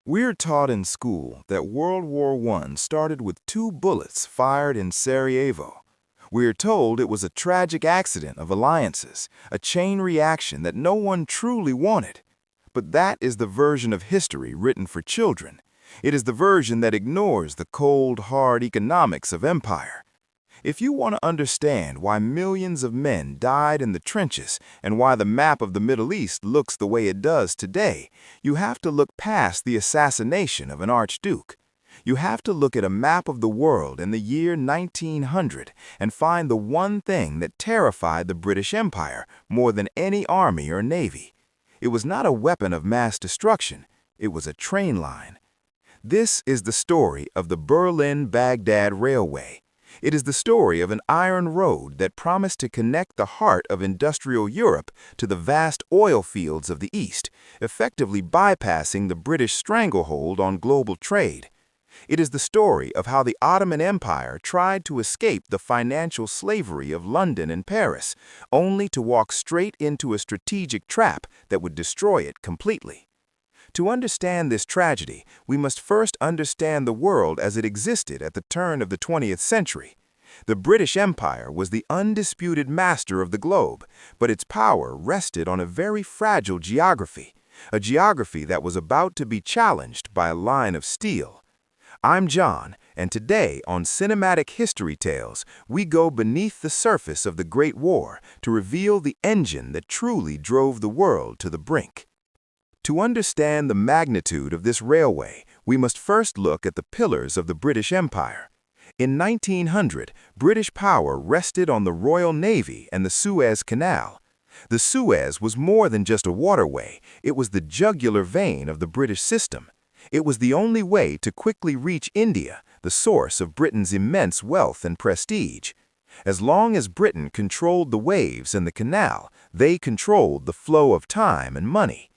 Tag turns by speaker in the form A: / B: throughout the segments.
A: We're taught in school that World War I started with 2 bullets fired in Sarajevo. We're told it was a tragic accident of alliances, a chain reaction that no one truly wanted. But that is the version of history written for children. It is the version that ignores the cold, hard economics of empire. If you want to understand why millions of men died in the trenches and why the map of the Middle East looks the way it does today, you have to look past the assassination of an archduke. You have to look at a map of the world in the year 1900 and find the one thing that terrified the British Empire more than any army or navy. It was not a weapon of mass destruction, it was a train line. This is the story of the Berlin-Baghdad Railway. It is the story of an iron road that promised to connect the heart of industrial Europe to the vast oil fields of the East, effectively bypassing the British stranglehold on global trade. It is the story of how the Ottoman Empire tried to escape the financial slavery of London and Paris, only to walk straight into a strategic trap that would destroy it completely. To understand this tragedy, we must first understand the world as it existed at the turn of the 20th century. The British Empire was the undisputed master of the globe, but its power rested on a very fragile geography, a geography that was about to be challenged by a line of steel. I'm John, and today on Cinematic History Tales, we go beneath the surface of the Great War to reveal the engine that truly drove the world to the brink. To understand the magnitude of this railway, we must first look at the pillars of the British Empire. In 1900, British power rested on the Royal Navy and the Suez Canal. The Suez was more than just a waterway, it was the jugular vein of the British system. It was the only way to quickly reach India, the source of Britain's immense wealth and prestige. As long as Britain controlled the waves and the canal, they controlled the flow of time and money.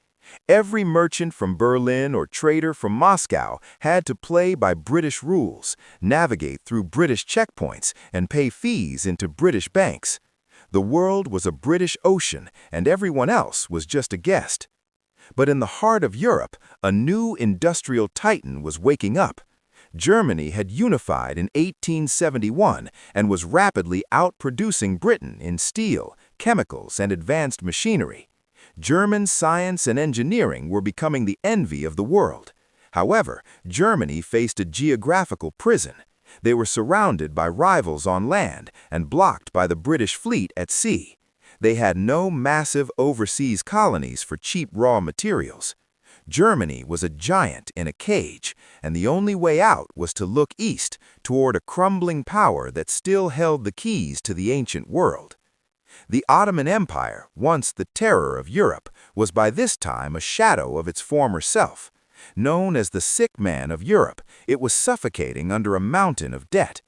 A: Every merchant from Berlin or trader from Moscow had to play by British rules, navigate through British checkpoints, and pay fees into British banks. The world was a British ocean, and everyone else was just a guest. But in the heart of Europe, a new industrial titan was waking up. Germany had unified in 1871 and was rapidly outproducing Britain in steel, chemicals, and advanced machinery. German science and engineering were becoming the envy of the world. However, Germany faced a geographical prison. They were surrounded by rivals on land and blocked by the British fleet at sea. They had no massive overseas colonies for cheap raw materials. Germany was a giant in a cage, and the only way out was to look east toward a crumbling power that still held the keys to the ancient world. The Ottoman Empire, once the terror of Europe, was by this time a shadow of its former self. Known as the sick man of Europe, it was suffocating under a mountain of debt.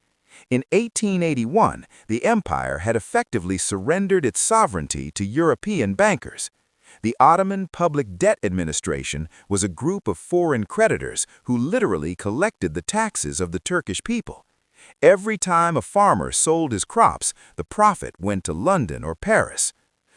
A: In 1881, the empire had effectively surrendered its sovereignty to European bankers. The Ottoman Public Debt Administration was a group of foreign creditors who literally collected the taxes of the Turkish people. Every time a farmer sold his crops, the profit went to London or Paris.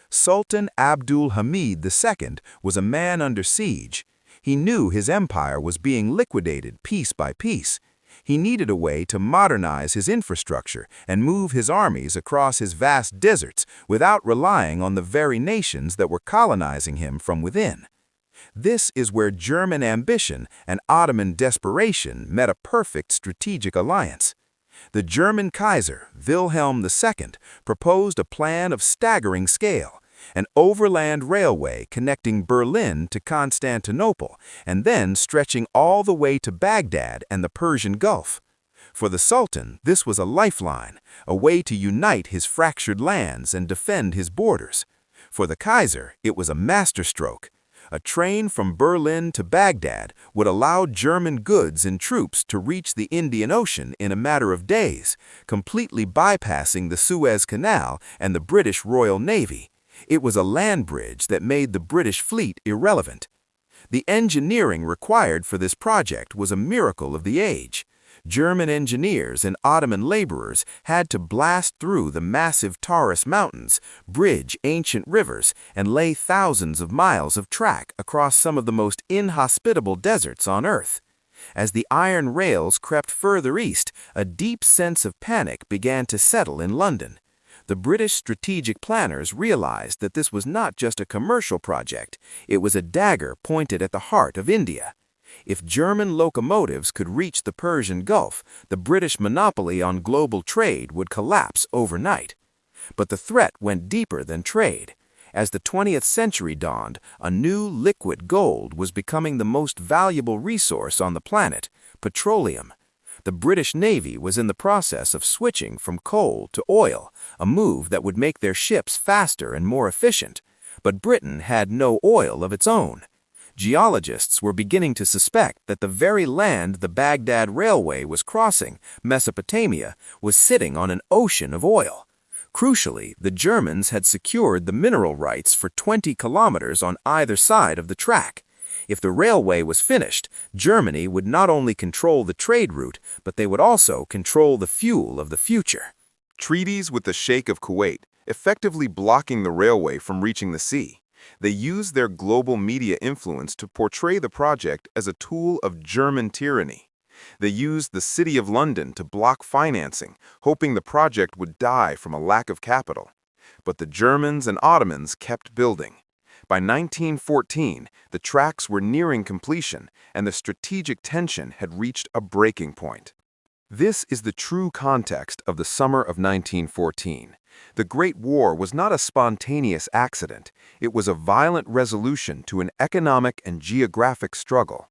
A: Sultan Abdul Hamid II was a man under siege. He knew his empire was being liquidated piece by piece. He needed a way to modernize his infrastructure and move his armies across his vast deserts without relying on the very nations that were colonizing him from within. This is where German ambition and Ottoman desperation met a perfect strategic alliance. The German Kaiser, Wilhelm II, proposed a plan of staggering scale, an overland railway connecting Berlin to Constantinople and then stretching all the way to Baghdad and the Persian Gulf. For the Sultan, this was a lifeline, a way to unite his fractured lands and defend his borders. For the Kaiser, it was a masterstroke. A train from Berlin to Baghdad would allow German goods and troops to reach the Indian Ocean in a matter of days, completely bypassing the Suez Canal and the British Royal Navy. It was a land bridge that made the British fleet irrelevant. The engineering required for this project was a miracle of the age. German engineers and Ottoman laborers had to blast through the massive Taurus Mountains, bridge ancient rivers, and lay thousands of miles of track across some of the most inhospitable deserts on Earth. As the iron rails crept further east, a deep sense of panic began to settle in London. The British strategic planners realized that this was not just a commercial project, it was a dagger pointed at the heart of India. If German locomotives could reach the Persian Gulf, the British monopoly on global trade would collapse overnight. But the threat went deeper than trade. As the 20th century dawned, a new liquid gold was becoming the most valuable resource on the planet, petroleum. The British Navy was in the process of switching from coal to oil, a move that would make their ships faster and more efficient. But Britain had no oil of its own. Geologists were beginning to suspect that the very land the Baghdad Railway was crossing, Mesopotamia, was sitting on an ocean of oil. Crucially, the Germans had secured the mineral rights for 20 kilometers on either side of the track. If the railway was finished, Germany would not only control the trade route, but they would also control the fuel of the future.
B: Treaties with the Sheikh of Kuwait, effectively blocking the railway from reaching the sea. They used their global media influence to portray the project as a tool of German tyranny. They used the City of London to block financing, hoping the project would die from a lack of capital. But the Germans and Ottomans kept building. By 1914, the tracks were nearing completion, and the strategic tension had reached a breaking point. This is the true context of the summer of 1914. The Great War was not a spontaneous accident. It was a violent resolution to an economic and geographic struggle.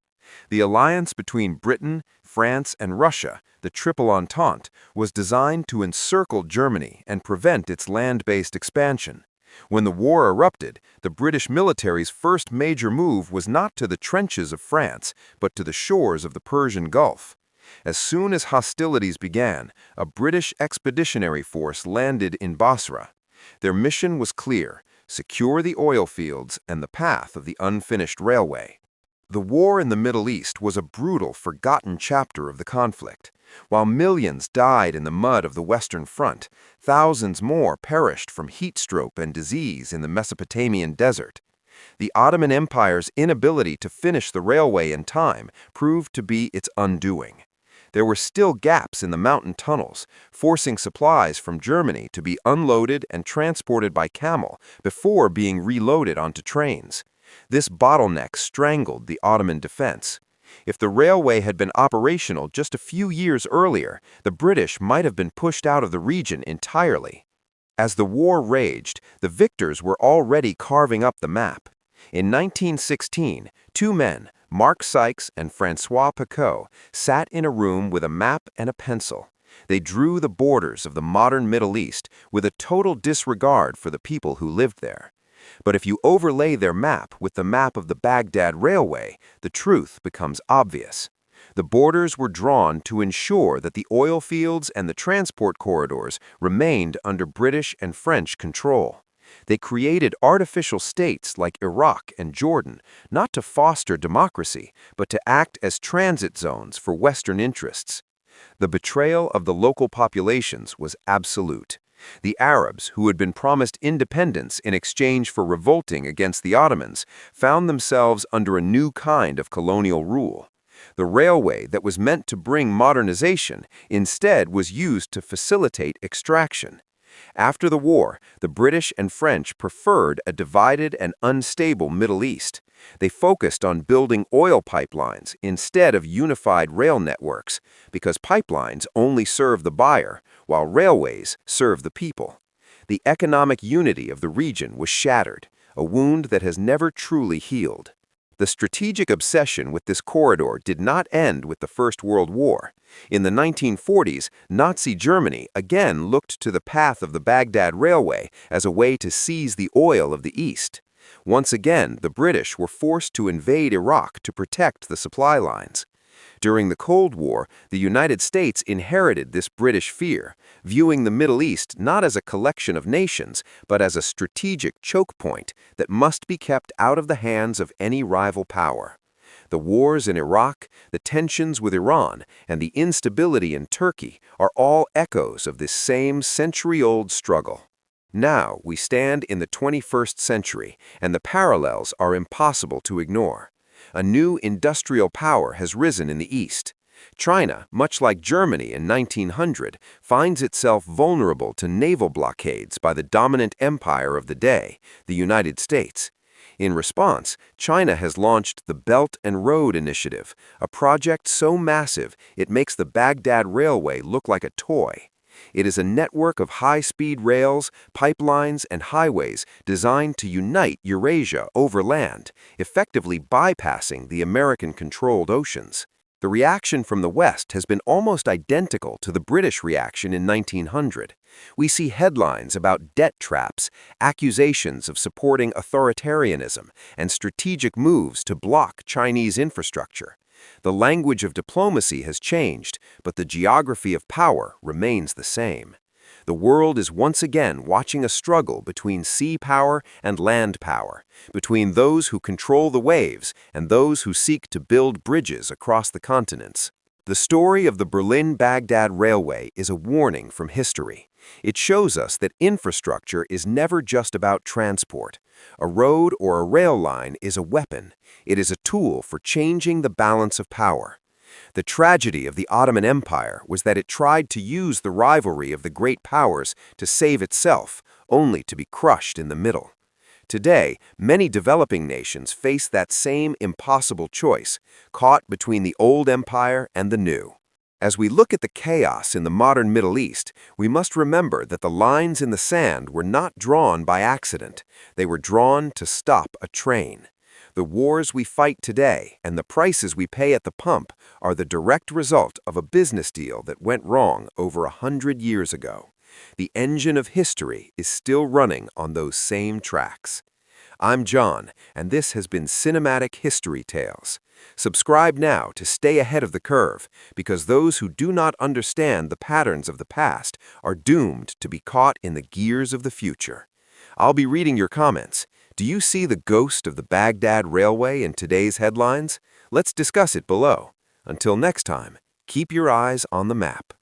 B: The alliance between Britain, France, and Russia, the Triple Entente, was designed to encircle Germany and prevent its land-based expansion. When the war erupted, the British military's first major move was not to the trenches of France, but to the shores of the Persian Gulf. As soon as hostilities began, a British expeditionary force landed in Basra. Their mission was clear: secure the oil fields and the path of the unfinished railway. The war in the Middle East was a brutal, forgotten chapter of the conflict. While millions died in the mud of the Western Front, thousands more perished from heat stroke and disease in the Mesopotamian desert. The Ottoman Empire's inability to finish the railway in time proved to be its undoing. There were still gaps in the mountain tunnels, forcing supplies from Germany to be unloaded and transported by camel before being reloaded onto trains. This bottleneck strangled the Ottoman defense. If the railway had been operational just a few years earlier, the British might have been pushed out of the region entirely. As the war raged, the victors were already carving up the map. In 1916, two men, Mark Sykes and François Picot, sat in a room with a map and a pencil. They drew the borders of the modern Middle East with a total disregard for the people who lived there. But if you overlay their map with the map of the Baghdad Railway, the truth becomes obvious. The borders were drawn to ensure that the oil fields and the transport corridors remained under British and French control. They created artificial states like Iraq and Jordan, not to foster democracy, but to act as transit zones for Western interests. The betrayal of the local populations was absolute. The Arabs, who had been promised independence in exchange for revolting against the Ottomans, found themselves under a new kind of colonial rule. The railway that was meant to bring modernization instead was used to facilitate extraction. After the war, the British and French preferred a divided and unstable Middle East. They focused on building oil pipelines instead of unified rail networks, because pipelines only serve the buyer, while railways serve the people. The economic unity of the region was shattered, a wound that has never truly healed. The strategic obsession with this corridor did not end with the First World War. In the 1940s, Nazi Germany again looked to the path of the Baghdad Railway as a way to seize the oil of the East. Once again, the British were forced to invade Iraq to protect the supply lines. During the Cold War, the United States inherited this British fear, viewing the Middle East not as a collection of nations, but as a strategic choke point that must be kept out of the hands of any rival power.
C: The wars in Iraq, the tensions with Iran, and the instability in Turkey are all echoes of this same century-old struggle. Now we stand in the 21st century, and the parallels are impossible to ignore. A new industrial power has risen in the East. China, much like Germany in 1900, finds itself vulnerable to naval blockades by the dominant empire of the day, the United States. In response, China has launched the Belt and Road Initiative, a project so massive it makes the Baghdad Railway look like a toy. It is a network of high-speed rails, pipelines, and highways designed to unite Eurasia over land, effectively bypassing the American-controlled oceans. The reaction from the West has been almost identical to the British reaction in 1900. We see headlines about debt traps, accusations of supporting authoritarianism, and strategic moves to block Chinese infrastructure. The language of diplomacy has changed, but the geography of power remains the same. The world is once again watching a struggle between sea power and land power, between those who control the waves and those who seek to build bridges across the continents. The story of the Berlin-Baghdad Railway is a warning from history. It shows us that infrastructure is never just about transport. A road or a rail line is a weapon. It is a tool for changing the balance of power. The tragedy of the Ottoman Empire was that it tried to use the rivalry of the great powers to save itself, only to be crushed in the middle. Today, many developing nations face that same impossible choice, caught between the old empire and the new. As we look at the chaos in the modern Middle East, we must remember that the lines in the sand were not drawn by accident. They were drawn to stop a train. The wars we fight today and the prices we pay at the pump are the direct result of a business deal that went wrong over 100 years ago. The engine of history is still running on those same tracks. I'm John, and this has been Cinematic History Tales. Subscribe now to stay ahead of the curve, because those who do not understand the patterns of the past are doomed to be caught in the gears of the future. I'll be reading your comments. Do you see the ghost of the Baghdad Railway in today's headlines? Let's discuss it below. Until next time, keep your eyes on the map.